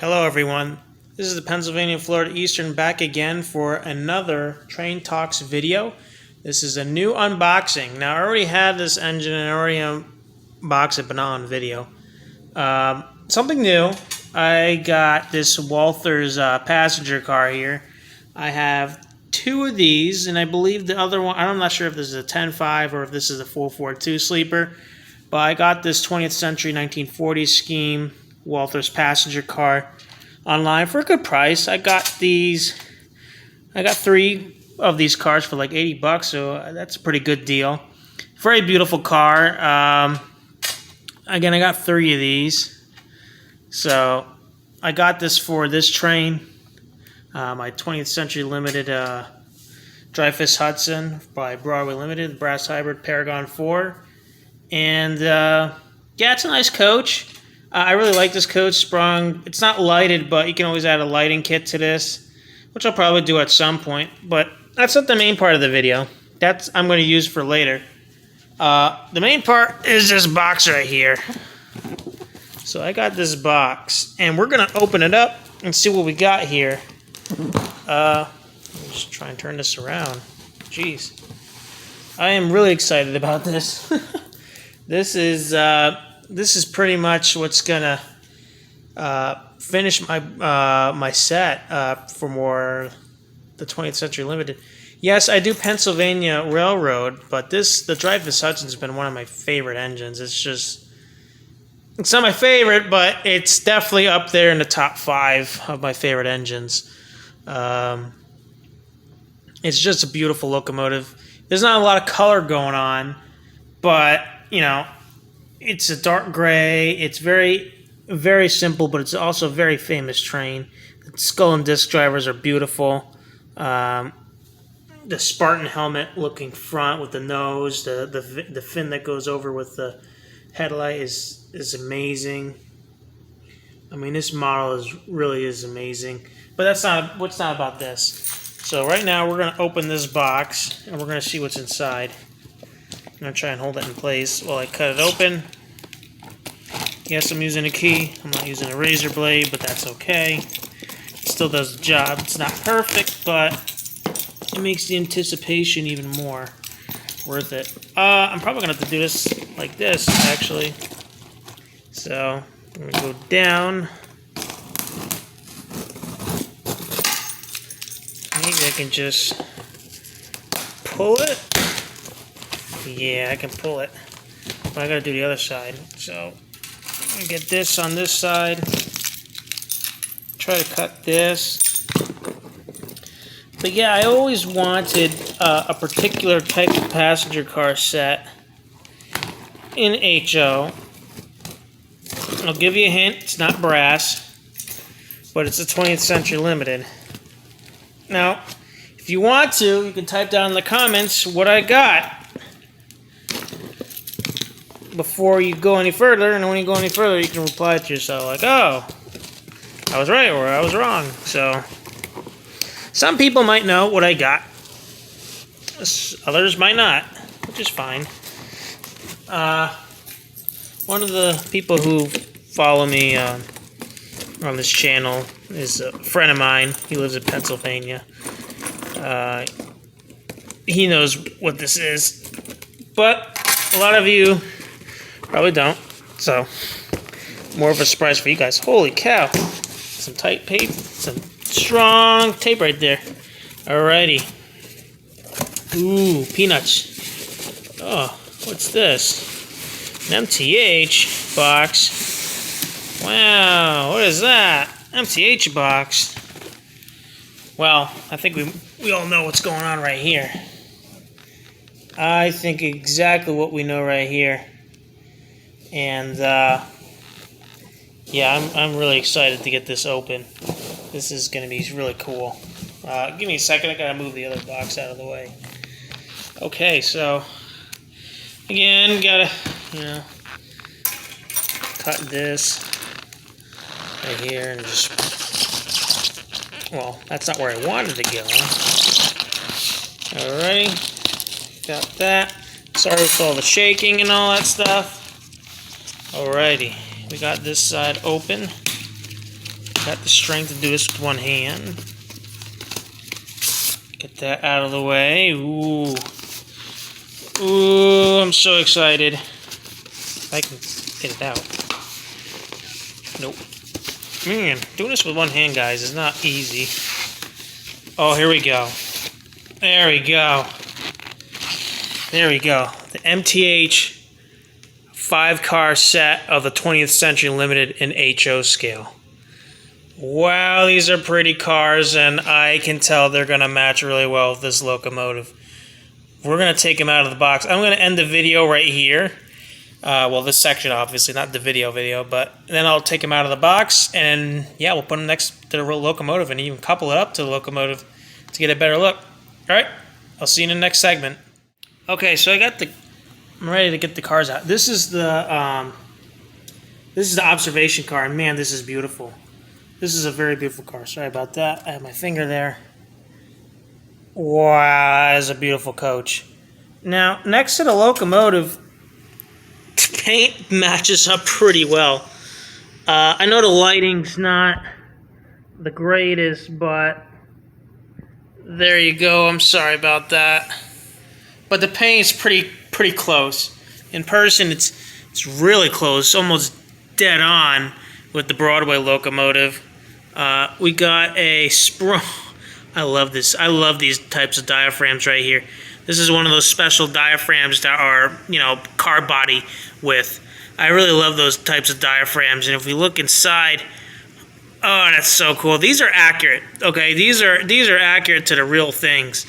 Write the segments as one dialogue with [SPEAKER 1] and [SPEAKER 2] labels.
[SPEAKER 1] Hello everyone, this is the Pennsylvania Florida Eastern back again for another Train Talks video. This is a new unboxing. Now I already had this engine and I already unboxed it but not on video. Something new, I got this Walthers passenger car here. I have two of these and I believe the other one, I'm not sure if this is a 10.5 or if this is a 442 sleeper. But I got this 20th century 1940s scheme Walthers passenger car online for a good price. I got three of these cars for like $80, so that's a pretty good deal. Very beautiful car. Again, I got three of these. So I got this for this train, my 20th century limited Dreyfuss Hudson by Broadway Limited, brass hybrid Paragon 4. And yeah, it's a nice coach. I really like this coach sprung. It's not lighted, but you can always add a lighting kit to this, which I'll probably do at some point. But that's not the main part of the video. That's I'm going to use for later. The main part is this box right here. So I got this box, and we're going to open it up and see what we got here. Let me just try and turn this around. Jeez. I am really excited about this. This is pretty much what's gonna finish my my set for the 20th Century Limited. Yes, I do Pennsylvania Railroad, but the Dreyfuss Hudson's been one of my favorite engines. It's not my favorite, but it's definitely up there in the top 5 of my favorite engines. It's just a beautiful locomotive. There's not a lot of color going on, but you know, it's a dark gray. It's very, very simple, but it's also a very famous train. The skull and disc drivers are beautiful. The Spartan helmet looking front with the nose, the fin that goes over with the headlight is amazing. I mean, this model really is amazing. But that's not what's not about this. So right now we're going to open this box and we're going to see what's inside. I'm going to try and hold it in place while I cut it open. Yes, I'm using a key. I'm not using a razor blade, but that's okay. It still does the job. It's not perfect, but it makes the anticipation even more worth it. I'm probably going to have to do this like this, actually. So, I'm going to go down. Maybe I can just pull it. Yeah, I can pull it. But I gotta do the other side. So, I'm gonna get this on this side. Try to cut this. But yeah, I always wanted a particular type of passenger car set in HO. I'll give you a hint, it's not brass, but it's a 20th Century Limited. Now, if you want to, you can type down in the comments what I got before you go any further, and when you go any further, you can reply to yourself like, oh, I was right or I was wrong. So, some people might know what I got. Others might not, which is fine. One of the people who follow me on this channel is a friend of mine. He lives in Pennsylvania. He knows what this is, but a lot of you probably don't, so more of a surprise for you guys. Holy cow, some tight tape, some strong tape right there. Alrighty. Ooh, peanuts. Oh, what's this? An MTH box. Wow, what is that? MTH box. Well, I think we all know what's going on right here. I think exactly what we know right here. And yeah, I'm really excited to get this open. This is going to be really cool. Give me a second, I gotta move the other box out of the way. Okay, so again, gotta, cut this right here and just, well, that's not where I wanted to go. Alrighty, got that. Sorry for all the shaking and all that stuff. Alrighty, we got this side open. got the strength to do this with one hand. Get that out of the way. Ooh. Ooh, I'm so excited. If I can get it out. Nope. Man, doing this with one hand, guys, is not easy. Oh, here we go. There we go. There we go. The MTH 5-car set of the 20th Century Limited in HO scale. Wow, these are pretty cars, and I can tell they're going to match really well with this locomotive. We're going to take them out of the box. I'm going to end the video right here. Well, this section, obviously, not the video, but then I'll take them out of the box, and yeah, we'll put them next to the real locomotive and even couple it up to the locomotive to get a better look. All right, I'll see you in the next segment. Okay, so I'm ready to get the cars out. This is the observation car, and man, this is beautiful. This is a very beautiful car. Sorry about that. I have my finger there. Wow, that is a beautiful coach. Now, next to the locomotive, the paint matches up pretty well. I know the lighting's not the greatest, but there you go. I'm sorry about that. But the paint's pretty close. In person, it's really close, almost dead on with the Broadway locomotive. We got a sprung. I love this. I love these types of diaphragms right here. This is one of those special diaphragms that are, car body width. I really love those types of diaphragms. And if we look inside, oh, that's so cool. These are accurate. Okay, these are accurate to the real things.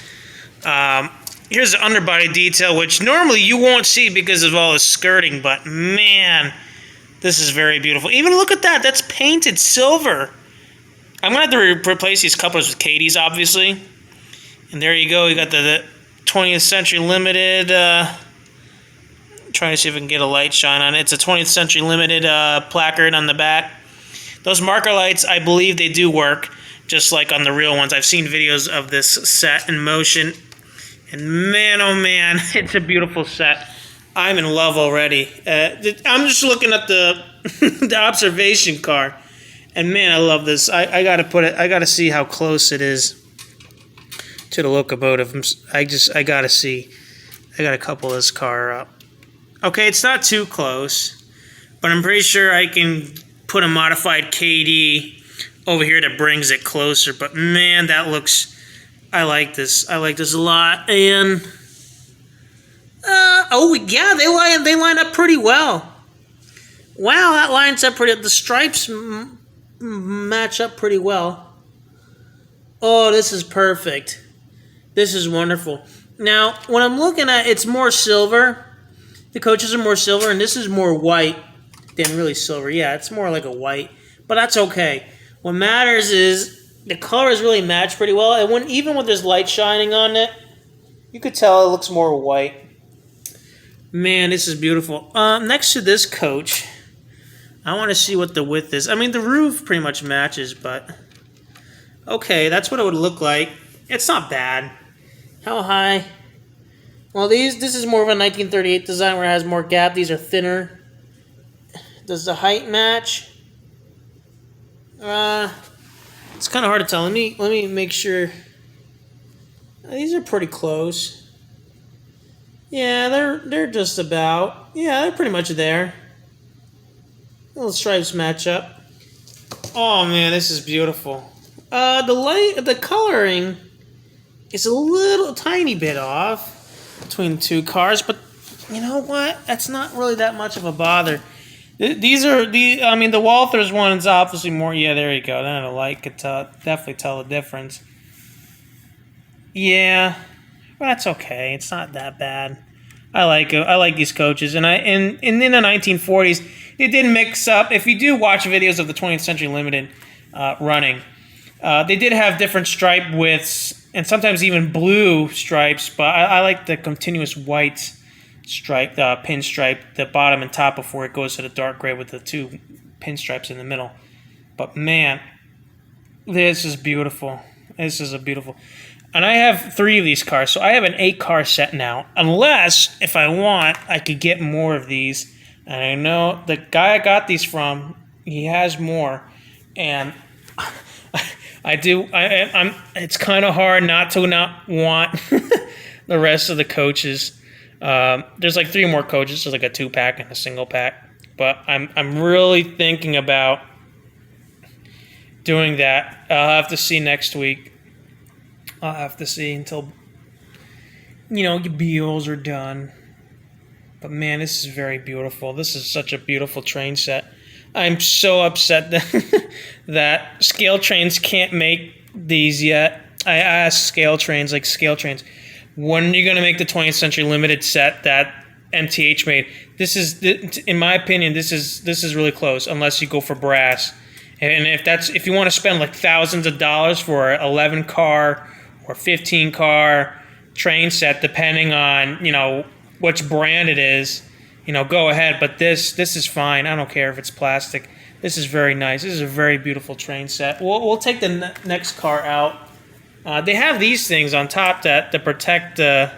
[SPEAKER 1] Here's the underbody detail, which normally you won't see because of all the skirting, but man, this is very beautiful. Even look at that. That's painted silver. I'm going to have to replace these couplers with Katie's, obviously. And there you go. You got the 20th Century Limited. Trying to see if we can get a light shine on it. It's a 20th Century Limited placard on the back. Those marker lights, I believe they do work, just like on the real ones. I've seen videos of this set in motion. And man, oh man, it's a beautiful set. I'm in love already. I'm just looking at the the observation car. And man, I love this. I gotta see how close it is to the locomotive. I gotta see. I gotta couple this car up. Okay, it's not too close, but I'm pretty sure I can put a modified KD over here that brings it closer. But man, that looks. I like this. I like this a lot. And oh yeah, they line up pretty well. Wow, that lines up pretty. The stripes match up pretty well. Oh, this is perfect. This is wonderful. Now, when I'm looking at it's more silver. The coaches are more silver, and this is more white than really silver. Yeah, it's more like a white, but that's okay. What matters is the colors really match pretty well, and even with this light shining on it, you could tell it looks more white. Man, this is beautiful. Next to this coach, I want to see what the width is. I mean, the roof pretty much matches, but okay, that's what it would look like. It's not bad. How high? Well, this is more of a 1938 design where it has more gap. These are thinner. Does the height match? It's kind of hard to tell. Let me make sure. These are pretty close. Yeah, they're just about. Yeah, they're pretty much there. Little stripes match up. Oh man, this is beautiful. The coloring is a little tiny bit off between the two cars, but you know what? That's not really that much of a bother. These are the Walthers one's obviously more. Yeah, there you go. Then the light could definitely tell the difference. Yeah, but that's okay. It's not that bad. I like it. I like these coaches, and in the 1940s, they did mix up. If you do watch videos of the 20th Century Limited running, they did have different stripe widths and sometimes even blue stripes, but I like the continuous white stripe, pinstripe, the bottom and top before it goes to the dark gray with the two pinstripes in the middle. But man, this is beautiful. This is a beautiful. And I have 3 of these cars, so I have an 8-car set now. Unless, if I want, I could get more of these. And I know the guy I got these from, he has more. And I do. I'm. It's kind of hard not to not want the rest of the coaches. There's like 3 more coaches. There's like a 2-pack and a single pack. But I'm really thinking about doing that. I'll have to see next week. I'll have to see until your Beals are done. But man, this is very beautiful. This is such a beautiful train set. I'm so upset that that Scale Trains can't make these yet. I asked Scale Trains, when are you going to make the 20th Century Limited set that MTH made? This is, in my opinion, this is really close, unless you go for brass. And if you want to spend like thousands of dollars for an 11 car or 15 car train set, depending on which brand it is, go ahead. But this is fine. I don't care if it's plastic. This is very nice. This is a very beautiful train set. We'll take the next car out. They have these things on top to protect the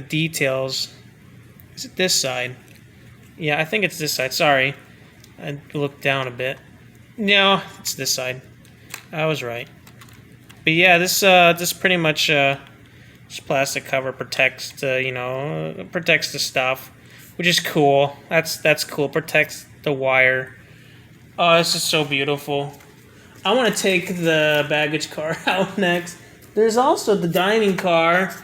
[SPEAKER 1] details. Is it this side? Yeah, I think it's this side. Sorry, I looked down a bit. No, it's this side. I was right. But yeah, this pretty much this plastic cover protects protects the stuff, which is cool. That's cool. Protects the wire. Oh, this is so beautiful. I want to take the baggage car out next. There's also the dining car,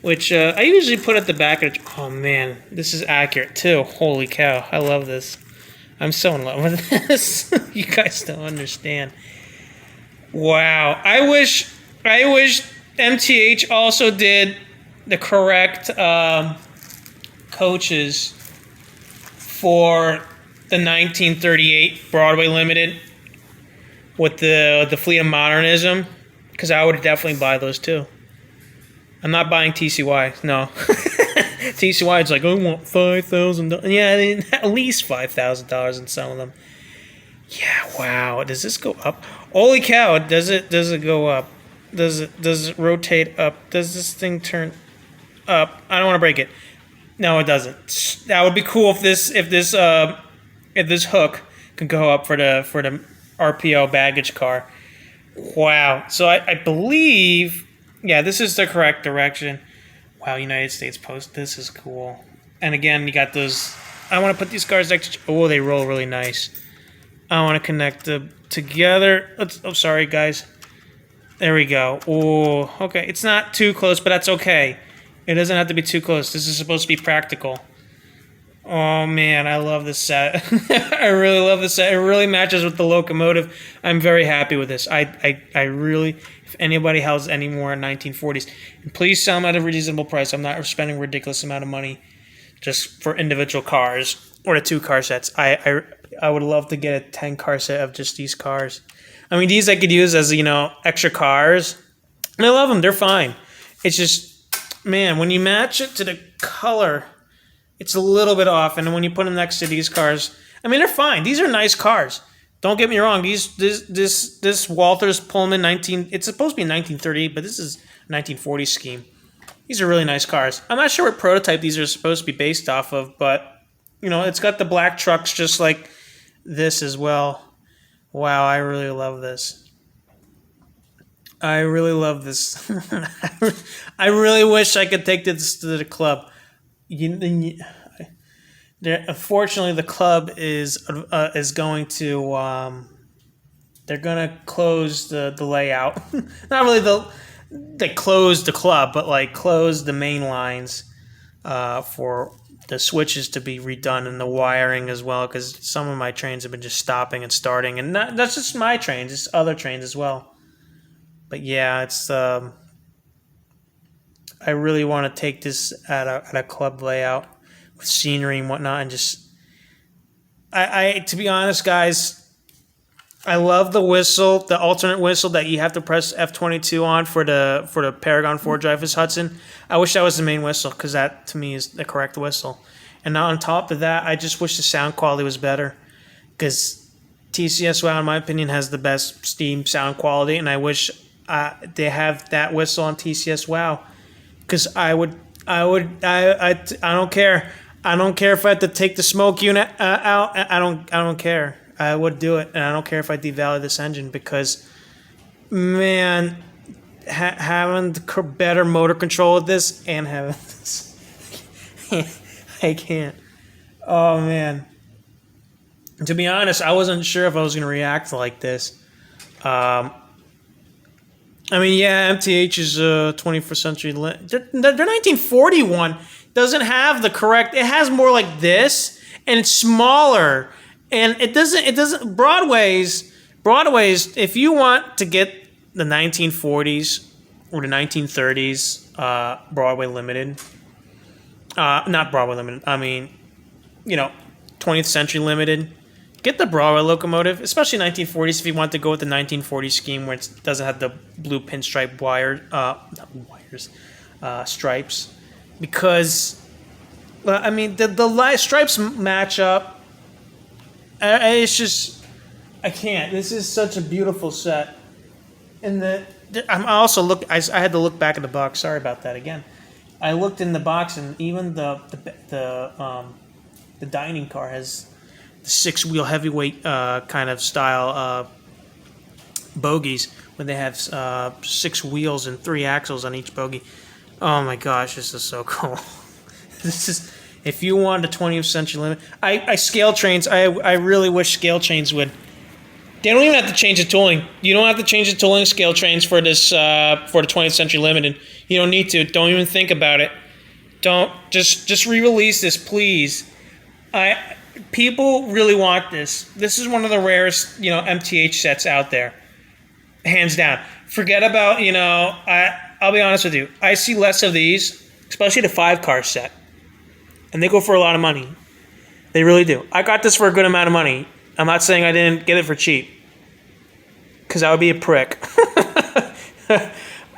[SPEAKER 1] which I usually put at the back of the... Oh, man. This is accurate, too. Holy cow. I love this. I'm so in love with this. You guys don't understand. Wow. I wish MTH also did the correct coaches for the 1938 Broadway Limited with the Fleet of Modernism, because I would definitely buy those too. I'm not buying TCY, no. TCY, it's like, I want $5,000. Yeah, at least $5,000 in some of them. Yeah, wow. Does this go up? Holy cow! Does it go up? Does it rotate up? Does this thing turn up? I don't want to break it. No, it doesn't. That would be cool if this hook could go up for the RPO baggage car. Wow. So I believe, yeah, this is the correct direction. Wow, United States Post. This is cool. And again, you got those. I want to put these cars next to. Oh, they roll really nice. I want to connect them together. Oh, sorry, guys. There we go. Oh, okay. It's not too close, but that's okay. It doesn't have to be too close. This is supposed to be practical. Oh, man, I love this set. I really love this set. It really matches with the locomotive. I'm very happy with this. I really, if anybody has any more 1940s, please sell them at a reasonable price. I'm not spending a ridiculous amount of money just for individual cars or the 2-car sets. I would love to get a 10-car set of just these cars. I mean, these I could use as, extra cars. And I love them. They're fine. It's just, man, when you match it to the color, it's a little bit off. And when you put them next to these cars, I mean, they're fine. These are nice cars. Don't get me wrong. This Walthers Pullman it's supposed to be a 1938, but this is a 1940 scheme. These are really nice cars. I'm not sure what prototype these are supposed to be based off of, but, it's got the black trucks just like this as well. Wow, I really love this. I really love this. I really wish I could take this to the club. Unfortunately, the club is going to they're gonna close the layout. Not really they closed the club, but like close the main lines for the switches to be redone and the wiring as well, because some of my trains have been just stopping and starting, and that's just my trains, it's other trains as well. But yeah, it's I really want to take this at a club layout with scenery and whatnot, and just I to be honest, guys, I love the whistle, the alternate whistle that you have to press F22 on for the Paragon 4 Dreyfuss Hudson. I wish that was the main whistle, because that to me is the correct whistle. And on top of that, I just wish the sound quality was better, because TCS WOW, in my opinion, has the best steam sound quality, and I wish they have that whistle on TCS WOW, because I don't care. I don't care if I have to take the smoke unit out. I don't care. I would do it, and I don't care if I devalue this engine because, man, having the better motor control with this and having this, I can't. Oh man. To be honest, I wasn't sure if I was going to react like this. I mean, yeah, MTH is a 21st century. Their 1941 doesn't have the correct. It has more like this, and it's smaller, and it doesn't. Broadway's. If you want to get the 1940s or the 1930s Broadway Limited, not Broadway Limited. I mean, 20th Century Limited. Get the Broadway locomotive, especially 1940s if you want to go with the 1940 scheme where it doesn't have the blue pinstripe stripes. Because, I mean, the stripes match up. It's just, I can't. This is such a beautiful set. And I had to look back at the box. Sorry about that again. I looked in the box, and even the dining car has the 6-wheel heavyweight kind of style bogies when they have 6 wheels and 3 axles on each bogie. Oh my gosh, this is so cool. This is, if you want a 20th century limit, I scale trains. I really wish scale trains would. They don't even have to change the tooling. You don't have to change the tooling scale trains for this for the 20th century limited. You don't need to. Don't even think about it. Don't just re-release this, please. People really want this. This is one of the rarest, MTH sets out there, hands down. Forget about, I'll be honest with you. I see less of these, especially the 5-car set, and they go for a lot of money. They really do. I got this for a good amount of money. I'm not saying I didn't get it for cheap, because I would be a prick.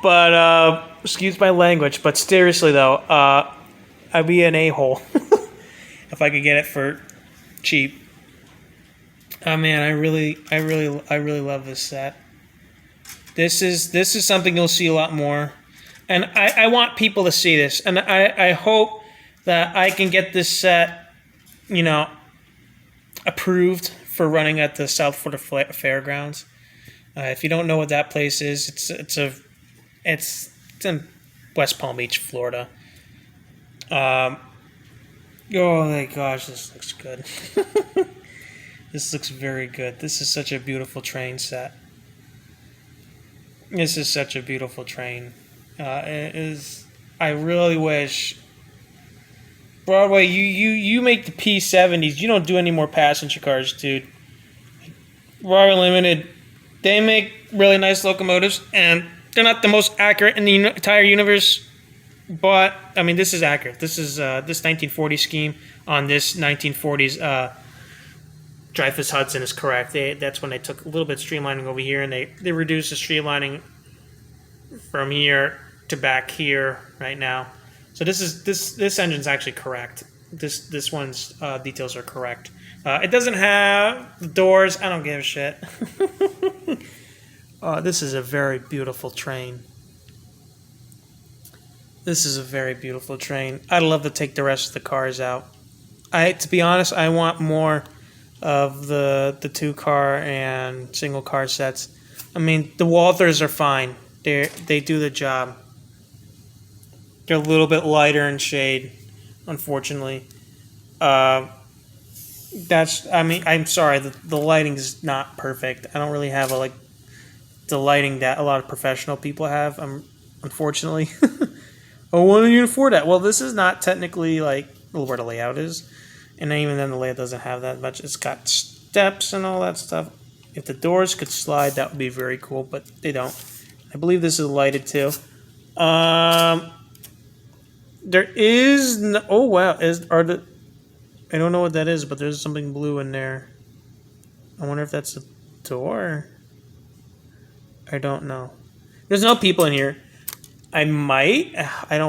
[SPEAKER 1] But excuse my language. But seriously though, I'd be an a-hole if I could get it for cheap. Oh man, I really love this set. This is something you'll see a lot more, and I want people to see this, and I hope that I can get this set, approved for running at the South Florida Fairgrounds. If you don't know what that place is, it's in West Palm Beach, Florida. Oh my gosh, this looks good. This looks very good. This is such a beautiful train set. This is such a beautiful train. It is. I really wish Broadway, you make the P70s. You don't do any more passenger cars, dude. Broadway Limited, they make really nice locomotives, and they're not the most accurate in the entire universe. But I mean, this is accurate. This is this 1940 scheme on this 1940s Dreyfuss Hudson is correct. That's when they took a little bit of streamlining over here, and they reduced the streamlining from here to back here right now. So this engine's actually correct. This one's details are correct. It doesn't have the doors. I don't give a shit. This is a very beautiful train. This is a very beautiful train. I'd love to take the rest of the cars out. To be honest, I want more of the 2-car and single car sets. I mean, the Walthers are fine. They do the job. They're a little bit lighter in shade, unfortunately. I'm sorry, the lighting is not perfect. I don't really have the lighting that a lot of professional people have. Unfortunately. Oh, why don't you afford that? Well, this is not technically where the layout is, and even then the layout doesn't have that much. It's got steps and all that stuff. If the doors could slide, that would be very cool, but they don't. I believe this is lighted too. There is no, oh wow, I don't know what that is, but there's something blue in there. I wonder if that's a door. I don't know. There's no people in here. I don't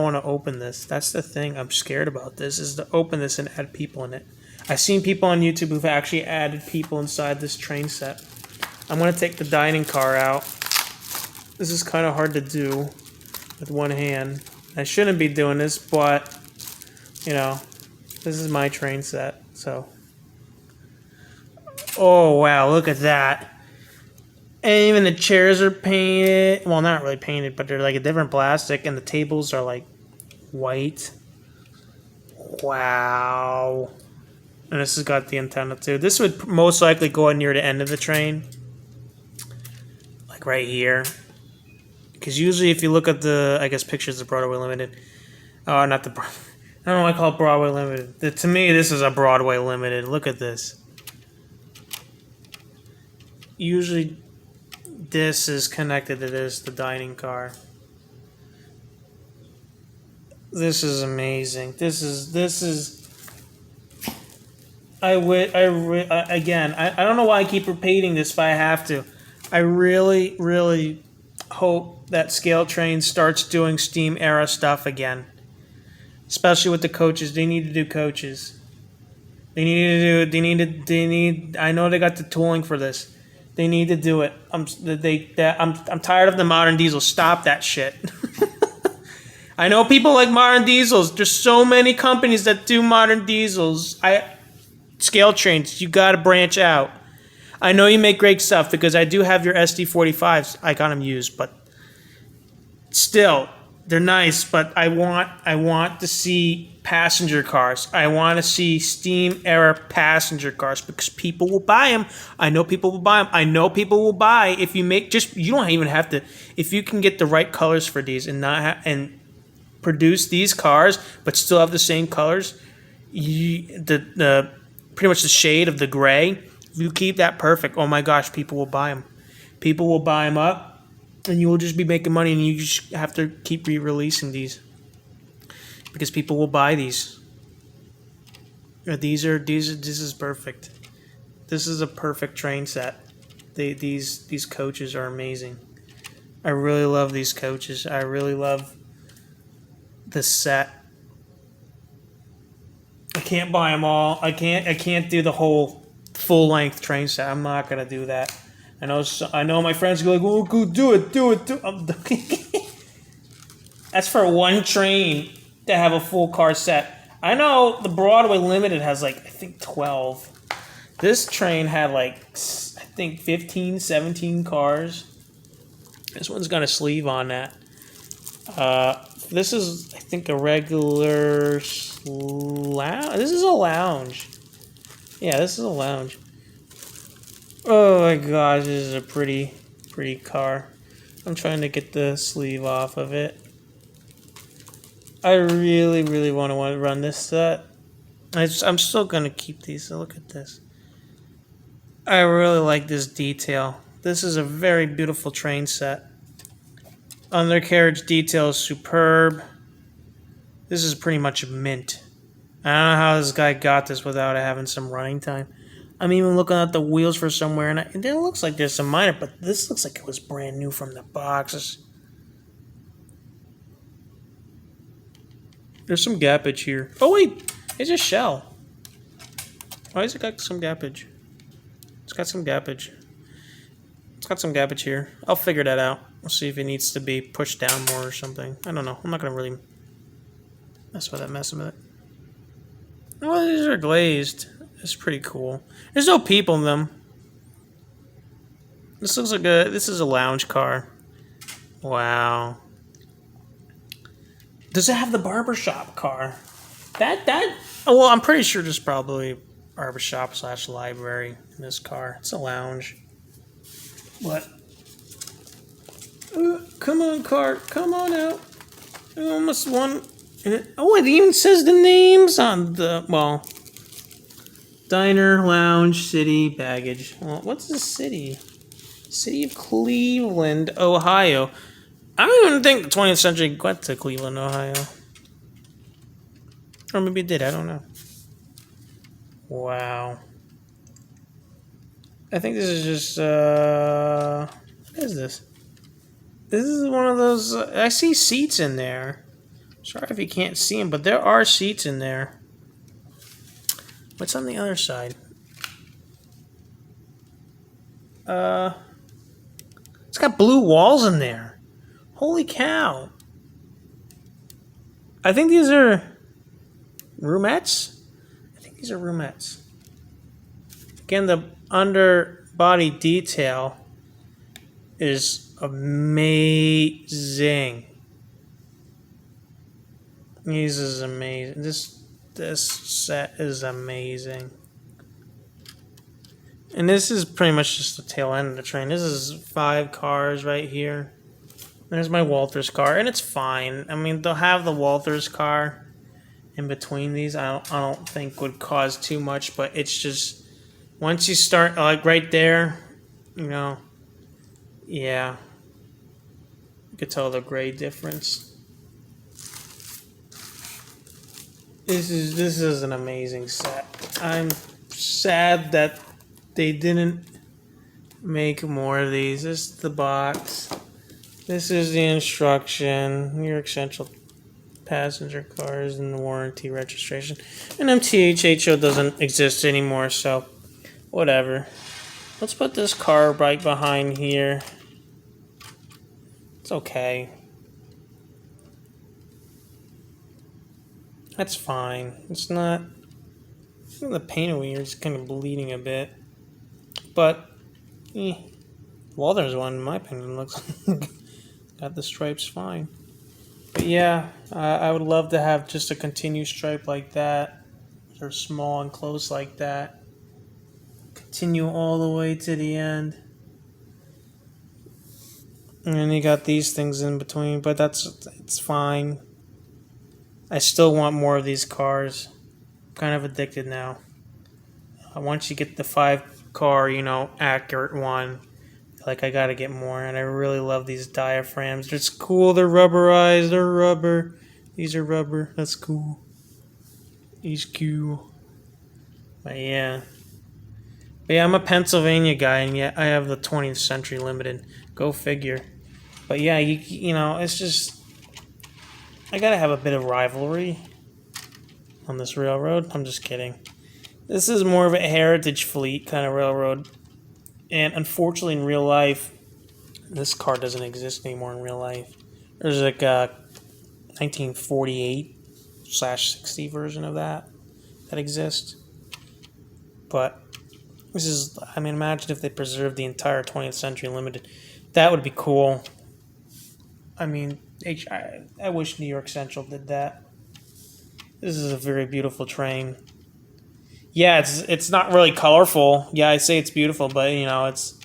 [SPEAKER 1] want to open this. That's the thing I'm scared about this, is to open this and add people in it. I've seen people on YouTube who've actually added people inside this train set. I'm going to take the dining car out. This is kind of hard to do with one hand. I shouldn't be doing this, but, this is my train set, so. Oh, wow, look at that. And even the chairs are painted. Well, not really painted, but they're like a different plastic, and the tables are like white. Wow. And this has got the antenna too. This would most likely go near the end of the train. Like right here. Because usually if you look at the, I guess, pictures of Broadway Limited. Oh, not the, I don't know why I call it Broadway Limited. To me, this is a Broadway Limited. Look at this. Usually this is connected to this, the dining car. This is amazing. This is. Again, I don't know why I keep repeating this, but I have to. I really, really hope that Scale Train starts doing Steam era stuff again, especially with the coaches. They need to do coaches. They need. I know they got the tooling for this. They need to do it. I'm tired of the modern diesel. Stop that shit. I know people like modern diesels. There's so many companies that do modern diesels. Scale Trains, you gotta branch out. I know you make great stuff because I do have your SD45s. I got them used, but still, they're nice. But I want to see passenger cars. I want to see Steam era passenger cars because people will buy them. I know people will buy them. I know people will buy if you make you don't even have to, if you can get the right colors for these and and produce these cars but still have the same colors. The pretty much the shade of the gray. If you keep that perfect, oh my gosh, people will buy them. People will buy them up, and you will just be making money, and you just have to keep re-releasing these because people will buy these. This is perfect. This is a perfect train set. These coaches are amazing. I really love these coaches. I really love the set. I can't buy them all. I can't do the whole full length train set. I'm not gonna do that. I know my friends go like, "Oh, go do it." That's for one train to have a full car set. I know the Broadway Limited has like I think 12. This train had like I think 15, 17 cars. This one's got a sleeve on that. This is, I think, a regular lounge. This is a lounge. Yeah, this is a lounge. Oh my gosh, this is a pretty car. I'm trying to get the sleeve off of it. I really, really want to run this set. I'm still going to keep these. So look at this. I really like this detail. This is a very beautiful train set. Undercarriage detail is superb. This is pretty much a mint. I don't know how this guy got this without having some running time. I'm even looking at the wheels for somewhere, and it looks like there's some minor, but this looks like it was brand new from the boxes. There's some gappage here. Oh wait, it's a shell. Why has it got some gappage? It's got some gappage. It's got some gappage here. I'll figure that out. We'll see if it needs to be pushed down more or something. I don't know. I'm not going to really mess with it. Well, these are glazed. It's pretty cool. There's no people in them. This looks like this is a lounge car. Wow. Does it have the barbershop car? Well, I'm pretty sure there's probably barbershop / library in this car. It's a lounge. What? Come on, car. Come on out. I almost won. Oh, it even says the names on the, well, diner, lounge, city, baggage. Well, what's the city? City of Cleveland, Ohio. I don't even think the 20th century went to Cleveland, Ohio. Or maybe it did. I don't know. Wow. I think this is just, what is this? This is one of those, I see seats in there. Sorry if you can't see them, but there are seats in there. What's on the other side? It's got blue walls in there. Holy cow. I think these are roomettes. I think these are roomettes. Again, the underbody detail is amazing. This is amazing. This set is amazing. And this is pretty much just the tail end of the train. This is 5 cars right here. There's my Walthers car, and it's fine. I mean, they'll have the Walthers car in between these. I don't think would cause too much, but it's just once you start like right there, you know, yeah, you could tell the grade difference. This is an amazing set. I'm sad that they didn't make more of these. This is the box. This is the instruction. New York Central passenger cars and the warranty registration. And MTHHO doesn't exist anymore, so whatever. Let's put this car right behind here. It's okay. That's fine. It's not... The paint over here is kind of bleeding a bit. But, Walther's one, in my opinion, looks... got the stripes fine. But yeah, I would love to have just a continued stripe like that. They're small and close like that. Continue all the way to the end. And then you got these things in between, but it's fine. I still want more of these cars. I'm kind of addicted now. Once you get the 5 car, accurate one, like I gotta get more, and I really love these diaphragms. It's cool. They're rubberized. They're rubber. These are rubber. That's cool. He's cool. But yeah, I'm a Pennsylvania guy, and yet I have the 20th Century Limited. Go figure. But yeah, it's just I gotta have a bit of rivalry on this railroad. I'm just kidding. This is more of a heritage fleet kind of railroad. And unfortunately, in real life, this car doesn't exist anymore in real life. There's like a 1948/60 version of that exists. But this is, imagine if they preserved the entire 20th Century Limited. That would be cool. I wish New York Central did that. This is a very beautiful train. Yeah, it's not really colorful. Yeah, I say it's beautiful, but it's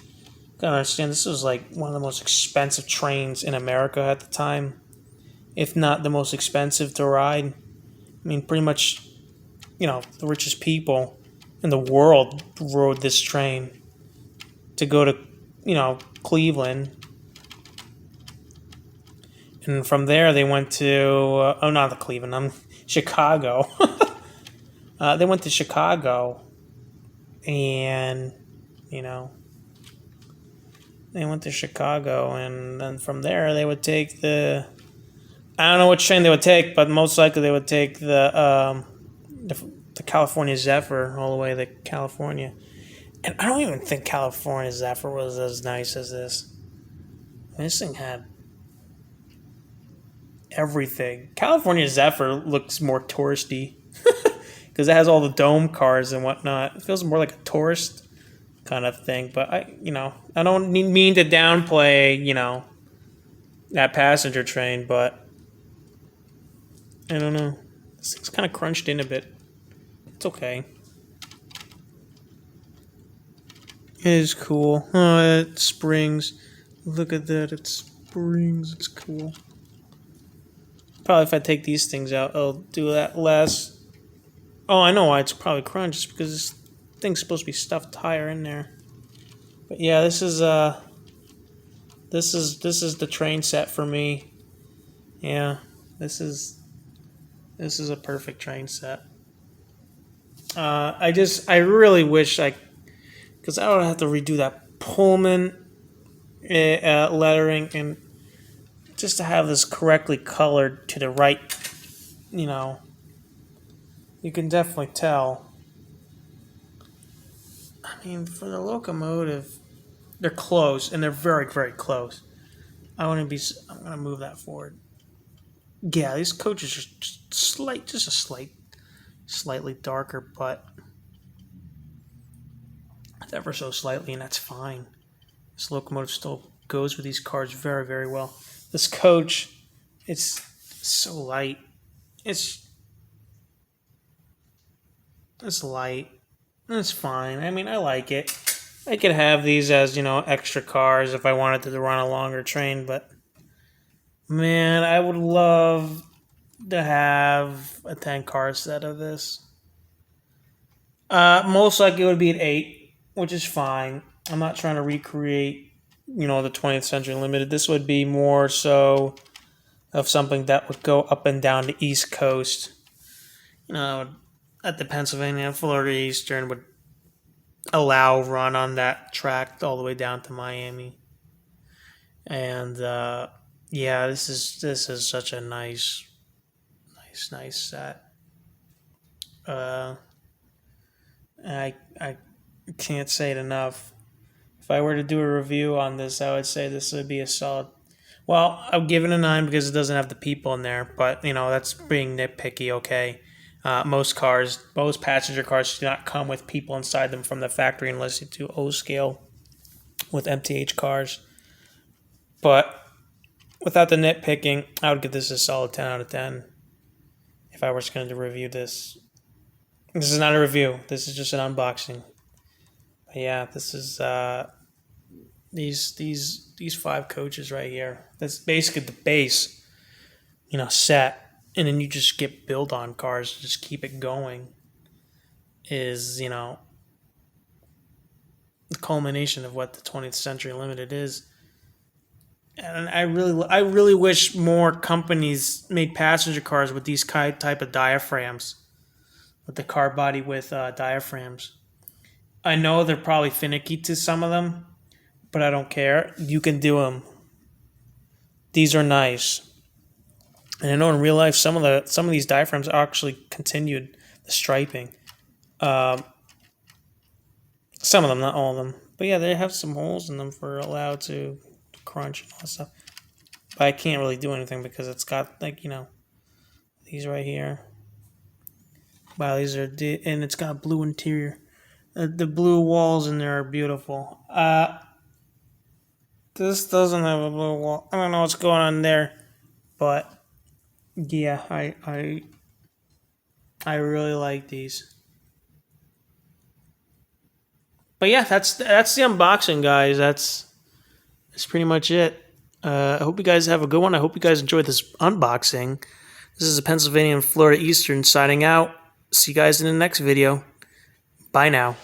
[SPEAKER 1] gotta understand this was like one of the most expensive trains in America at the time, if not the most expensive to ride. Pretty much, the richest people in the world rode this train to go to, Cleveland, and from there they went to not Cleveland, Chicago. They went to Chicago, and, they went to Chicago, and then from there they would take I don't know which train they would take, but most likely they would take the California Zephyr all the way to California. And I don't even think California Zephyr was as nice as this. This thing had everything. California Zephyr looks more touristy. Because it has all the dome cars and whatnot. It feels more like a tourist kind of thing. But I don't mean to downplay, that passenger train, but I don't know. This thing's kind of crunched in a bit. It's okay. It is cool. Oh, it springs. Look at that. It springs. It's cool. Probably if I take these things out, I'll do that less. Oh, I know why it's probably crunched. It's because this thing's supposed to be stuffed higher in there. But yeah, this is the train set for me. Yeah, this is a perfect train set. I really wish because I would have to redo that Pullman lettering, and just to have this correctly colored to the right, you can definitely tell. For the locomotive, they're close, and they're very, very close. I'm going to move that forward. Yeah, these coaches are slightly darker, but ever so slightly, and that's fine. This locomotive still goes with these cars very, very well. This coach, it's so light. It's light. It's fine. I mean, I like it. I could have these as, extra cars if I wanted to run a longer train, but man, I would love to have a 10-car set of this. Most likely it would be an 8, which is fine. I'm not trying to recreate, the 20th Century Limited. This would be more so of something that would go up and down the East Coast. At the Pennsylvania, Florida Eastern would allow run on that track all the way down to Miami. And yeah, this is such a nice set. I can't say it enough. If I were to do a review on this, I would say this would be a solid. Well, I'll give it a 9 because it doesn't have the people in there, but that's being nitpicky. Okay, most passenger cars do not come with people inside them from the factory unless you do O scale with MTH cars. But without the nitpicking, I would give this a solid 10 out of 10 if I was going to review this. This is not a review. This is just an unboxing. But yeah, this is these 5 coaches right here. That's basically the base, set, and then you just get build-on cars, just keep it going. Is the culmination of what the 20th Century Limited is. And I really wish more companies made passenger cars with these type of diaphragms, with the car body with diaphragms. I know they're probably finicky to some of them, but I don't care. You can do them. These are nice. And I know in real life some of these diaphragms actually continued the striping. Some of them, not all of them. But yeah, they have some holes in them for allowed to crunch and all that stuff. But I can't really do anything because it's got these right here. Wow, these are and it's got a blue interior. The blue walls in there are beautiful. This doesn't have a blue wall. I don't know what's going on there, but yeah, I really like these. But yeah, that's the unboxing, guys. That's pretty much it. I hope you guys have a good one. I hope you guys enjoyed this unboxing. This is a Pennsylvania and Florida Eastern signing out. See you guys in the next video. Bye now.